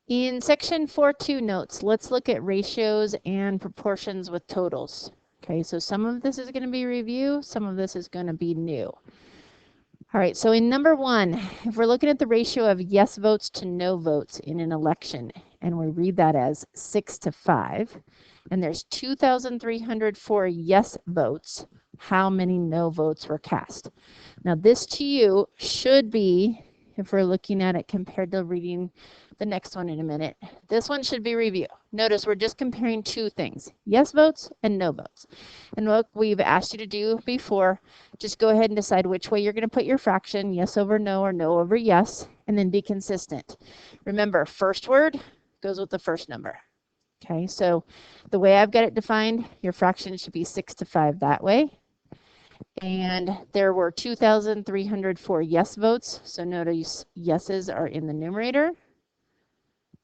In section 4.2 notes, let's look at ratios and proportions with totals. Okay, so some of this is going to be review, some of this is going to be new. All right, so in number 1, if we're looking at the ratio of yes votes to no votes in an election, and we read that as 6-5, and there's 2,304 yes votes, how many no votes were cast? Now this to you should be, if we're looking at it compared to reading the next one in a minute, this one should be review. Notice we're just comparing two things, yes votes and no votes. And what we've asked you to do before, just go ahead and decide which way you're going to put your fraction, yes over no or no over yes, and then be consistent. Remember, first word goes with the first number. Okay, so the way I've got it defined, your fraction should be 6-5 that way. And there were 2,304 yes votes, so notice yeses are in the numerator.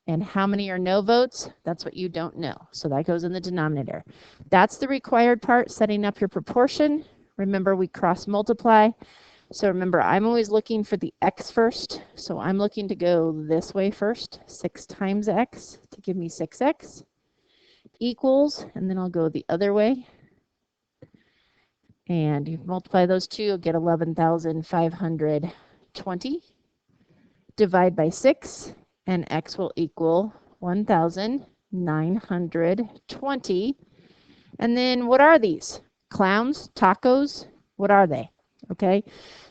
And how many are no votes? That's what you don't know, so that goes in the denominator. That's the required part, setting up your proportion. Remember, we cross multiply. So remember, I'm always looking for the x first, so I'm looking to go this way first, 6 times x to give me 6x equals, and then I'll go the other way. And you multiply those two, you'll get 11,520. Divide by 6, and x will equal 1,920. And then what are these? Clowns? Tacos? What are they? Okay,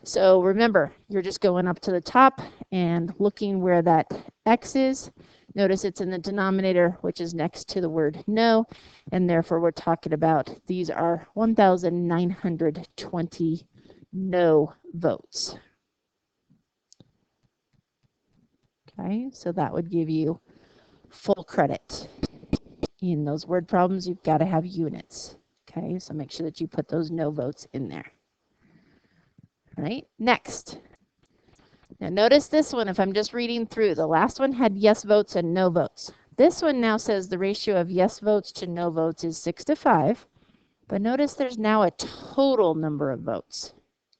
so remember, you're just going up to the top and looking where that x is. Notice it's in the denominator, which is next to the word no, and therefore we're talking about these are 1,920 no votes. Okay, so that would give you full credit. In those word problems, you've got to have units. Okay, so make sure that you put those no votes in there. All right, next. Now notice this one, if I'm just reading through, the last one had yes votes and no votes. This one now says the ratio of yes votes to no votes is 6-5, but notice there's now a total number of votes.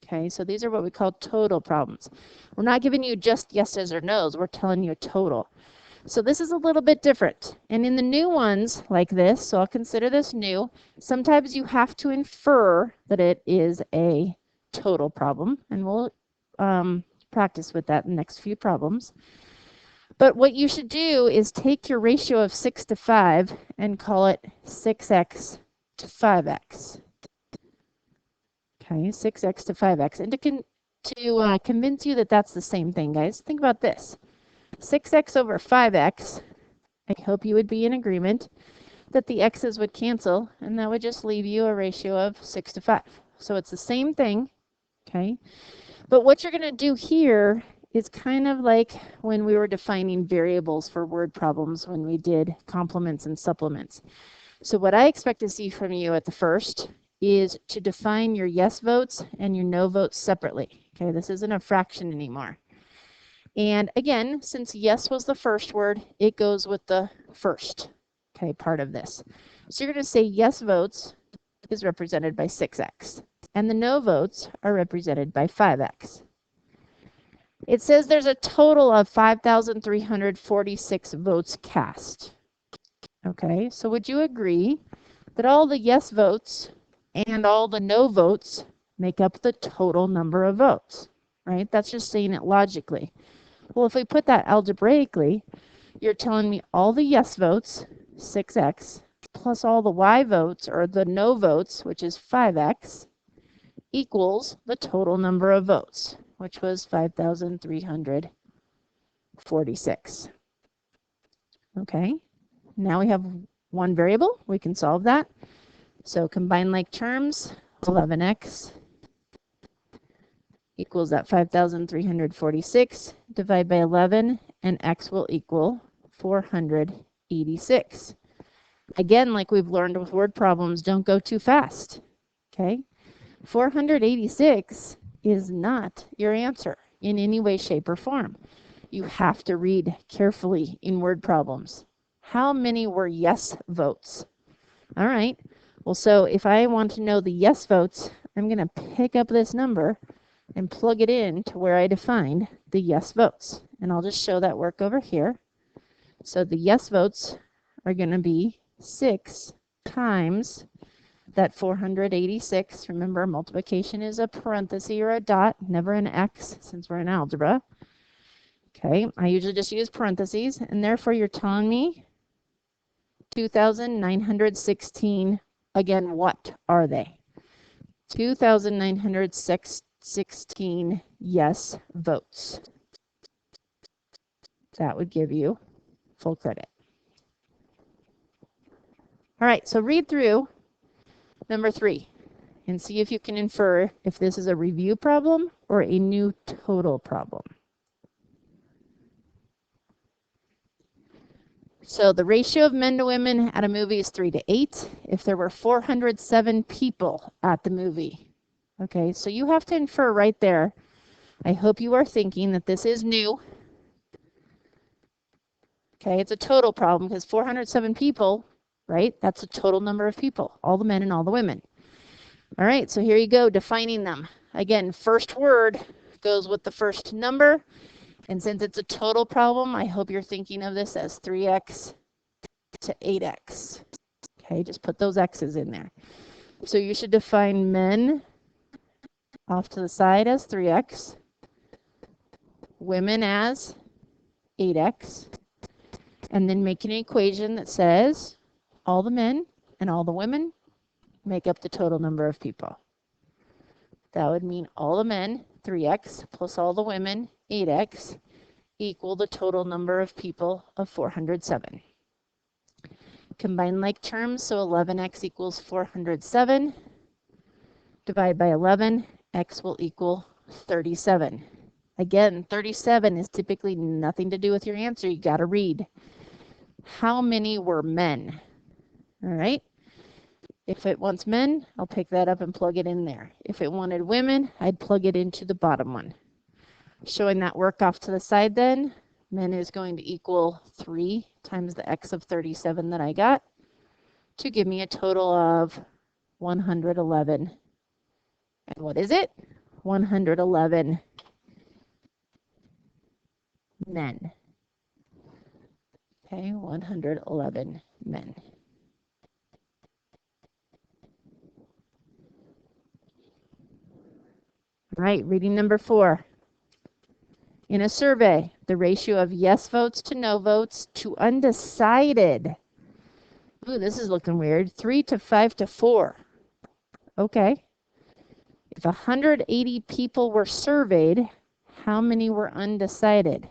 Okay, so these are what we call total problems. We're not giving you just yeses or nos, we're telling you a total. So this is a little bit different. And in the new ones like this, so I'll consider this new, sometimes you have to infer that it is a total problem, and we'll practice with that in the next few problems. But what you should do is take your ratio of 6-5 and call it 6x to 5x. Okay, 6x to 5x. And to convince you that that's the same thing, guys, think about this. 6x over 5x, I hope you would be in agreement that the x's would cancel, and that would just leave you a ratio of 6-5. So it's the same thing, okay? But what you're going to do here is kind of like when we were defining variables for word problems when we did complements and supplements. So what I expect to see from you at the first is to define your yes votes and your no votes separately. Okay, this isn't a fraction anymore. And again, since yes was the first word, it goes with the first, okay, part of this. So you're going to say yes votes is represented by 6x, and the no votes are represented by 5x. It says there's a total of 5,346 votes cast. Okay, so would you agree that all the yes votes and all the no votes make up the total number of votes, right? That's just saying it logically. Well, if we put that algebraically, you're telling me all the yes votes, 6x, plus all the y votes, or the no votes, which is 5x, equals the total number of votes, which was 5,346. Okay, now we have one variable. We can solve that. So combine like terms, 11x equals that 5,346, divide by 11, and x will equal 486. Again, like we've learned with word problems, don't go too fast, okay? 486 is not your answer in any way, shape, or form. You have to read carefully in word problems. How many were yes votes? All right, well, so if I want to know the yes votes, I'm going to pick up this number and plug it in to where I defined the yes votes. And I'll just show that work over here. So the yes votes are going to be 6 times that 486. Remember, multiplication is a parenthesis or a dot, never an X since we're in algebra. Okay, I usually just use parentheses, and therefore you're telling me 2,916. Again, what are they? 2,916 yes votes. That would give you full credit. All right, so read through number 3 and see if you can infer if this is a review problem or a new total problem. So the ratio of men to women at a movie is 3 to 8. If there were 407 people at the movie. Okay, so you have to infer right there. I hope you are thinking that this is new. Okay, it's a total problem because 407 people, right? That's a total number of people, all the men and all the women. All right, so here you go, defining them. Again, first word goes with the first number. And since it's a total problem, I hope you're thinking of this as 3x to 8x. Okay, just put those x's in there. So you should define men off to the side as 3x, women as 8x, and then make an equation that says all the men and all the women make up the total number of people. That would mean all the men, 3x, plus all the women, 8x, equal the total number of people of 407. Combine like terms, so 11x equals 407. Divide by 11, x will equal 37. Again, 37 is typically nothing to do with your answer. You got to read. How many were men? All right. If it wants men, I'll pick that up and plug it in there. If it wanted women, I'd plug it into the bottom one. Showing that work off to the side then, men is going to equal 3 times the x of 37 that I got to give me a total of 111. And what is it? 111 men. Okay, 111 men. All right, reading number 4. In a survey, the ratio of yes votes to no votes to undecided. Ooh, this is looking weird. 3 to 5 to 4. Okay. If 180 people were surveyed, how many were undecided?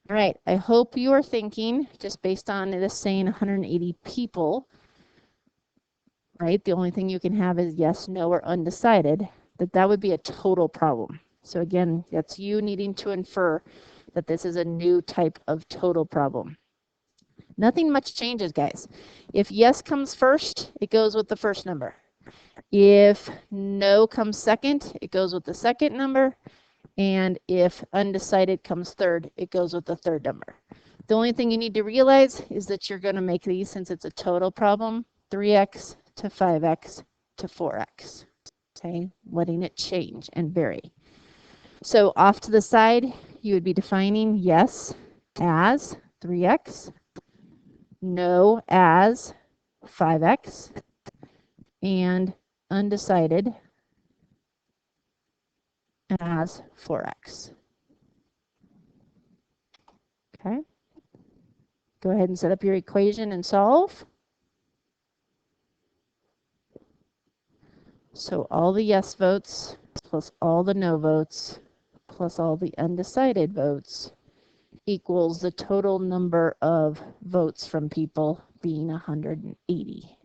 All right, I hope you are thinking, just based on this saying 180 people, right? The only thing you can have is yes, no, or undecided, that would be a total problem. So again, that's you needing to infer that this is a new type of total problem. Nothing much changes, guys. If yes comes first, it goes with the first number. If no comes second, it goes with the second number. And if undecided comes third, it goes with the third number. The only thing you need to realize is that you're going to make these, since it's a total problem, 3x to 5x to 4x. Okay, letting it change and vary. So off to the side, you would be defining yes as 3x, no as 5x, and undecided as 4x. Okay. Go ahead and set up your equation and solve. So all the yes votes plus all the no votes plus all the undecided votes equals the total number of votes from people being 180.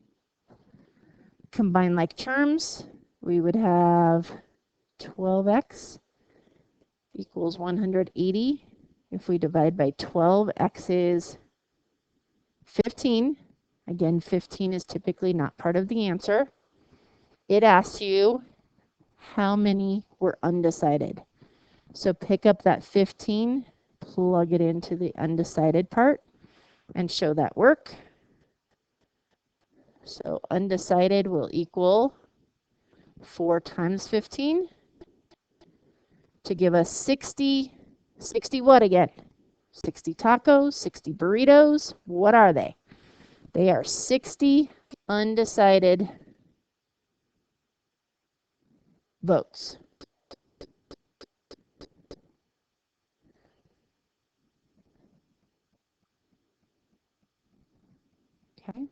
Combine like terms, we would have 12x equals 180. If we divide by 12, x is 15. Again, 15 is typically not part of the answer. It asks you how many were undecided. So pick up that 15, plug it into the undecided part, and show that work. So undecided will equal 4 times 15 to give us 60. 60 what again? 60 tacos, 60 burritos. What are they? They are 60 undecided votes. Okay.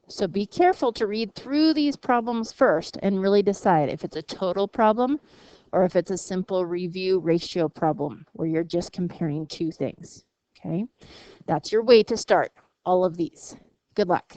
So be careful to read through these problems first and really decide if it's a total problem or if it's a simple review ratio problem where you're just comparing two things. Okay, that's your way to start all of these. Good luck.